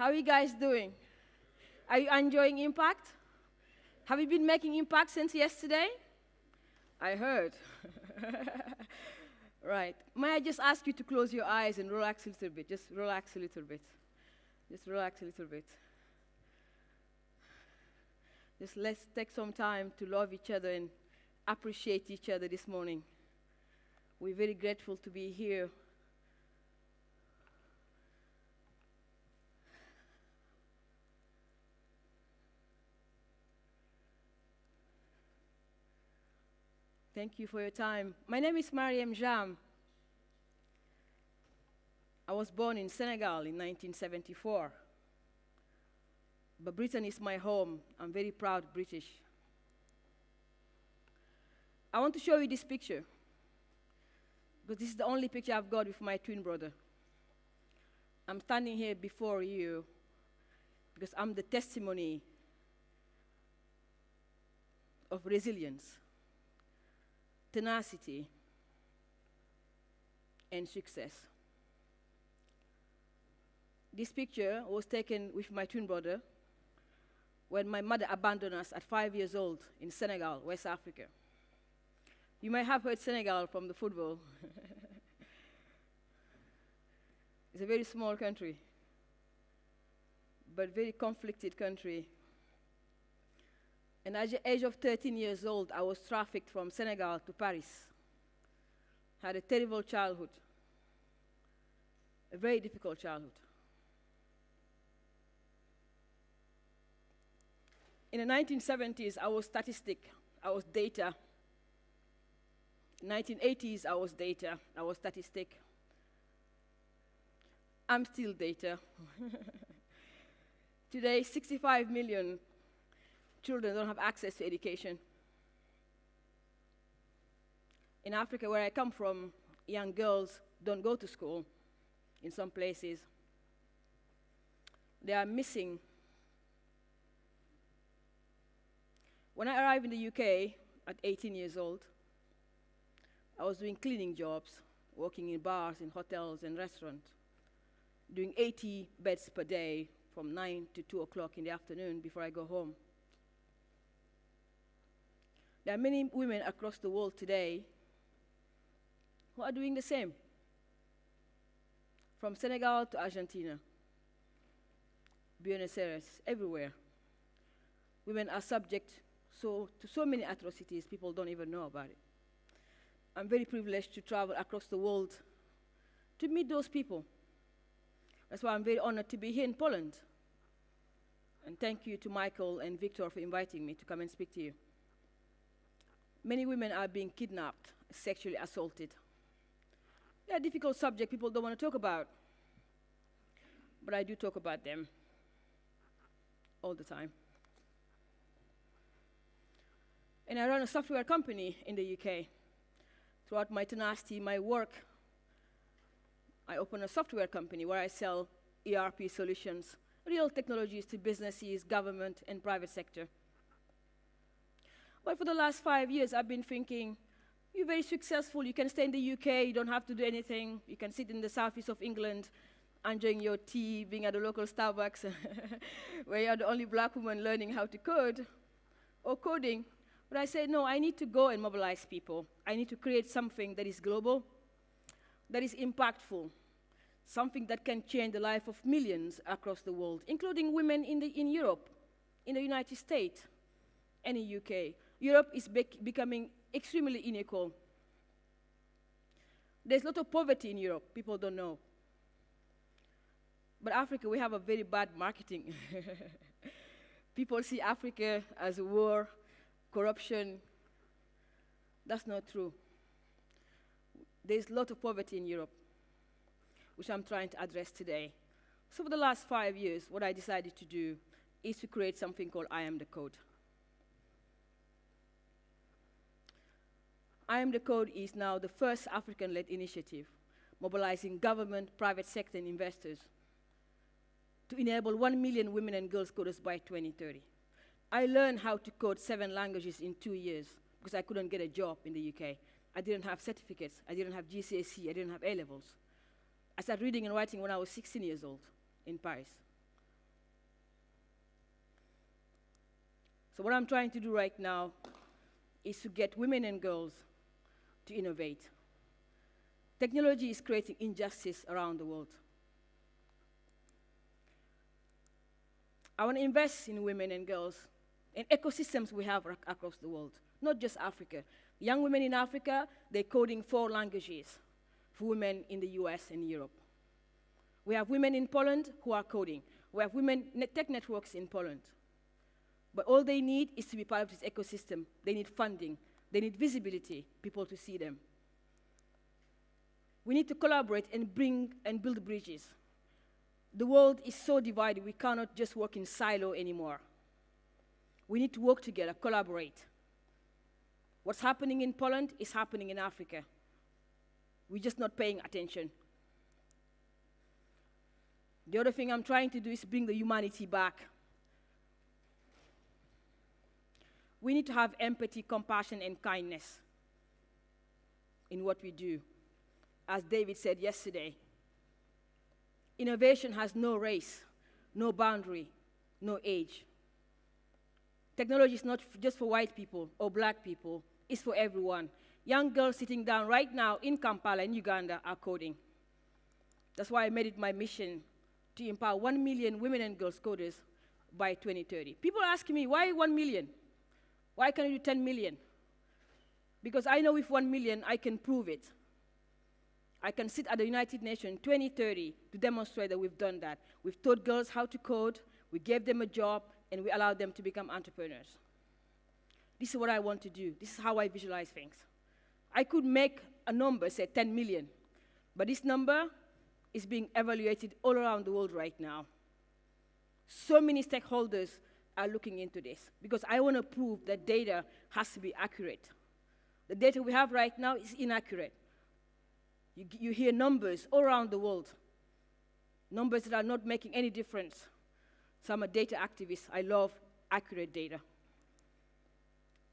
are you guys doing? Are you enjoying Impact? Have you been making impact since yesterday? I heard. Right. May I just ask you to close your eyes and relax a little bit? Just relax a little bit. Just relax a little bit. Just let's take some time to love each other and appreciate each other this morning. We're very grateful to be here. Thank you for your time. My name is Marieme Jamme. I was born in Senegal in 1974. But Britain is my home. I'm very proud British. I want to show you this picture, because this is the only picture I've got with my twin brother. I'm standing here before you because I'm the testimony of resilience, tenacity, and success. This picture was taken with my twin brother when my mother abandoned us at 5 years old in Senegal, West Africa. You might have heard Senegal from the football. It's a very small country, but very conflicted country. And at the age of 13 years old, I was trafficked from Senegal to Paris. Had a terrible childhood, a very difficult childhood. In the 1970s, I was statistic, I was data. In the 1980s, I was data, I was statistic. I'm still data. Today, 65 million children don't have access to education. In Africa, where I come from, young girls don't go to school in some places. They are missing. When I arrived in the UK at 18 years old, I was doing cleaning jobs, working in bars, in hotels, and restaurants, doing 80 beds per day from 9 to 2 o'clock in the afternoon before I go home. There are many women across the world today who are doing the same, from Senegal to Argentina, Buenos Aires, everywhere. Women are subject to so many atrocities, people don't even know about it. I'm very privileged to travel across the world to meet those people. That's why I'm very honored to be here in Poland. And thank you to Michael and Victor for inviting me to come and speak to you. Many women are being kidnapped, sexually assaulted. They're a difficult subject people don't want to talk about. But I do talk about them all the time. And I run a software company in the UK. Throughout my tenacity, my work, I open a software company where I sell ERP solutions, real technologies to businesses, government, and private sector. But for the last 5 years, I've been thinking, you're very successful, you can stay in the UK, you don't have to do anything, you can sit in the southeast of England, enjoying your tea, being at the local Starbucks, where you're the only black woman learning how to code, or coding. But I said, no, I need to go and mobilize people. I need to create something that is global, that is impactful, something that can change the life of millions across the world, including women in Europe, in the United States, and in the UK. Europe is becoming extremely unequal. There's a lot of poverty in Europe, people don't know. But Africa, we have a very bad marketing. People see Africa as a war, corruption. That's not true. There's a lot of poverty in Europe, which I'm trying to address today. So for the last 5 years, what I decided to do is to create something called iamtheCODE. iamtheCODE is now the first African-led initiative, mobilizing government, private sector, and investors to enable 1 million women and girls coders by 2030. I learned how to code 7 languages in 2 years because I couldn't get a job in the UK. I didn't have certificates. I didn't have GCSE. I didn't have A-levels. I started reading and writing when I was 16 years old in Paris. So what I'm trying to do right now is to get women and girls to innovate. Technology is creating injustice around the world. I want to invest in women and girls, in ecosystems we have across the world, not just Africa. Young women in Africa, they're coding 4 languages for women in the US and Europe. We have women in Poland who are coding. We have women tech networks in Poland. But all they need is to be part of this ecosystem. They need funding. They need visibility, people to see them. We need to collaborate and build bridges. The world is so divided, we cannot just work in silo anymore. We need to work together, collaborate. What's happening in Poland is happening in Africa. We're just not paying attention. The other thing I'm trying to do is bring the humanity back. We need to have empathy, compassion, and kindness in what we do. As David said yesterday, innovation has no race, no boundary, no age. Technology is not just for white people or black people, it's for everyone. Young girls sitting down right now in Kampala, in Uganda, are coding. That's why I made it my mission to empower 1 million women and girls coders by 2030. People ask me, why 1 million? Why can't you do 10 million? Because I know with 1 million, I can prove it. I can sit at the United Nations 2030 to demonstrate that we've done that. We've taught girls how to code, we gave them a job, and we allowed them to become entrepreneurs. This is what I want to do. This is how I visualize things. I could make a number, say 10 million, but this number is being evaluated all around the world right now. So many stakeholders are looking into this because I want to prove that data has to be accurate. The data we have right now is inaccurate. You hear numbers all around the world, numbers that are not making any difference. So I'm a data activist. I love accurate data.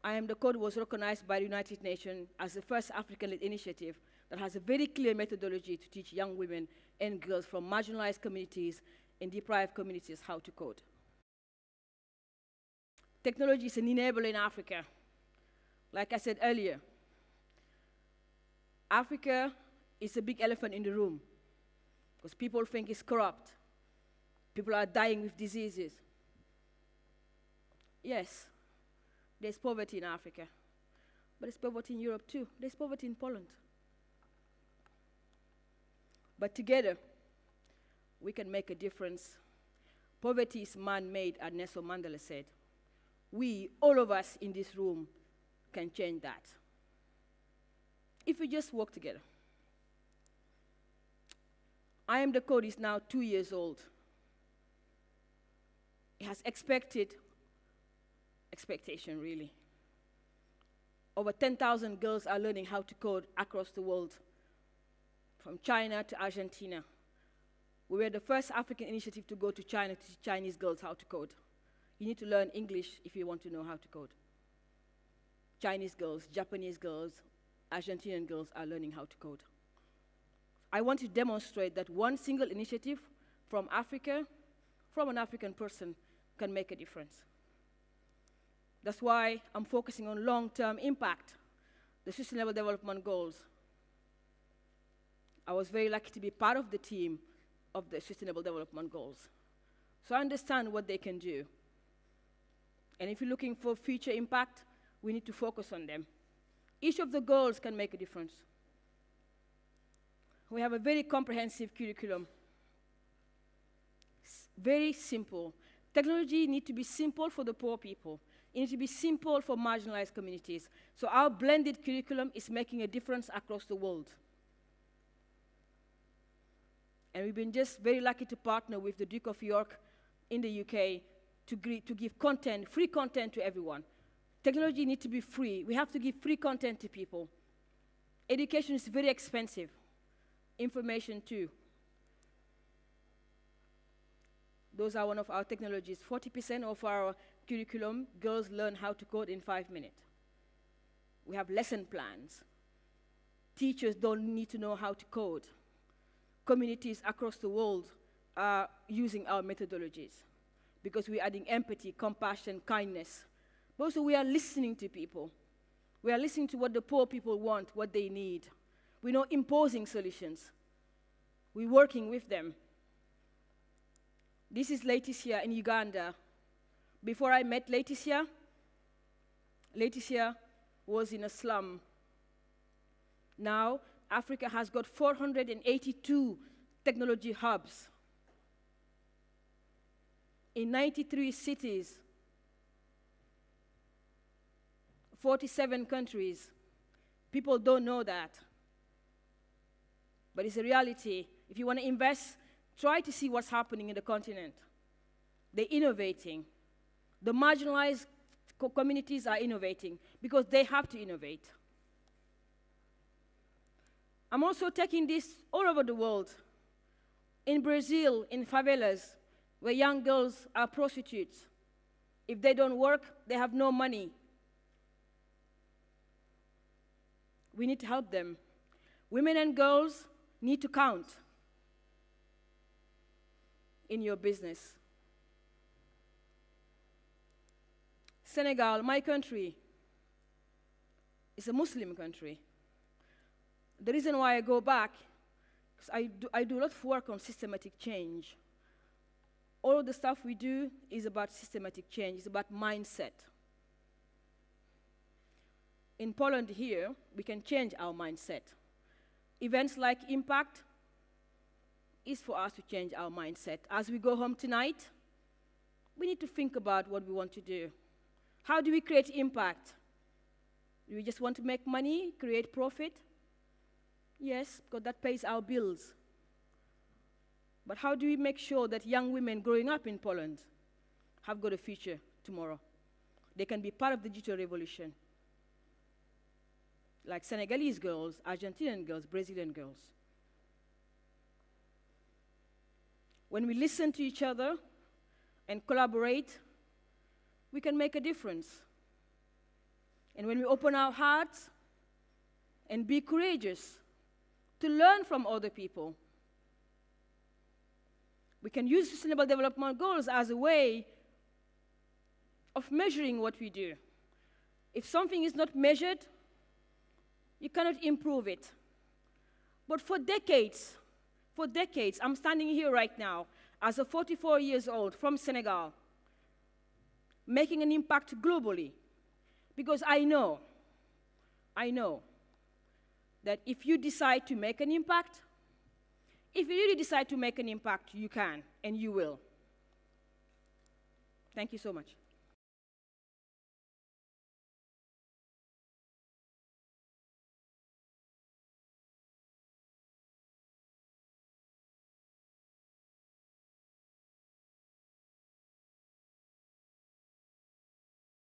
iamtheCODE was recognized by the United Nations as the first African-led initiative that has a very clear methodology to teach young women and girls from marginalized communities and deprived communities how to code. Technology is an enabler in Africa. Like I said earlier, Africa is a big elephant in the room because people think it's corrupt. People are dying with diseases. Yes, there's poverty in Africa, but there's poverty in Europe too. There's poverty in Poland. But together, we can make a difference. Poverty is man-made, as Nelson Mandela said. We, all of us in this room, can change that. If we just work together. iamtheCODE is now 2 years old. It has expectation, really. Over 10,000 girls are learning how to code across the world, from China to Argentina. We were the first African initiative to go to China to teach Chinese girls how to code. You need to learn English if you want to know how to code. Chinese girls, Japanese girls, Argentinian girls are learning how to code. I want to demonstrate that one single initiative from Africa, from an African person, can make a difference. That's why I'm focusing on long-term impact, the Sustainable Development Goals. I was very lucky to be part of the team of the Sustainable Development Goals. So I understand what they can do. And if you're looking for future impact, we need to focus on them. Each of the goals can make a difference. We have a very comprehensive curriculum. Very simple. Technology needs to be simple for the poor people. It needs to be simple for marginalized communities. So our blended curriculum is making a difference across the world. And we've been just very lucky to partner with the Duke of York in the UK to give content, free content to everyone. Technology needs to be free. We have to give free content to people. Education is very expensive. Information too. Those are one of our technologies. 40% of our curriculum, girls learn how to code in 5 minutes. We have lesson plans. Teachers don't need to know how to code. Communities across the world are using our methodologies because we're adding empathy, compassion, kindness But also we are listening to people. We are listening to what the poor people want, what they need. We're not imposing solutions. We're working with them. This is Laetitia in Uganda. Before I met Laetitia was in a slum. Now, Africa has got 482 technology hubs in 93 cities, 47 countries. People don't know that. But it's a reality. If you want to invest, try to see what's happening in the continent. They're innovating. The marginalized communities are innovating because they have to innovate. I'm also taking this all over the world. In Brazil, in favelas, where young girls are prostitutes. If they don't work, they have no money. We need to help them. Women and girls need to count in your business. Senegal, my country, is a Muslim country. The reason why I go back, because I do a lot of work on systematic change. All of the stuff we do is about systematic change, it's about mindset. In Poland here, we can change our mindset. Events like Impact is for us to change our mindset. As we go home tonight, we need to think about what we want to do. How do we create impact? Do we just want to make money, create profit? Yes, because that pays our bills. But how do we make sure that young women growing up in Poland have got a future tomorrow? They can be part of the digital revolution. Like Senegalese girls, Argentinian girls, Brazilian girls. When we listen to each other and collaborate, we can make a difference. And when we open our hearts and be courageous to learn from other people, we can use Sustainable Development Goals as a way of measuring what we do. If something is not measured, you cannot improve it. But for decades, I'm standing here right now as a 44 years old from Senegal, making an impact globally, because I know that if you decide to make an impact, if you really decide to make an impact, you can, and you will. Thank you so much.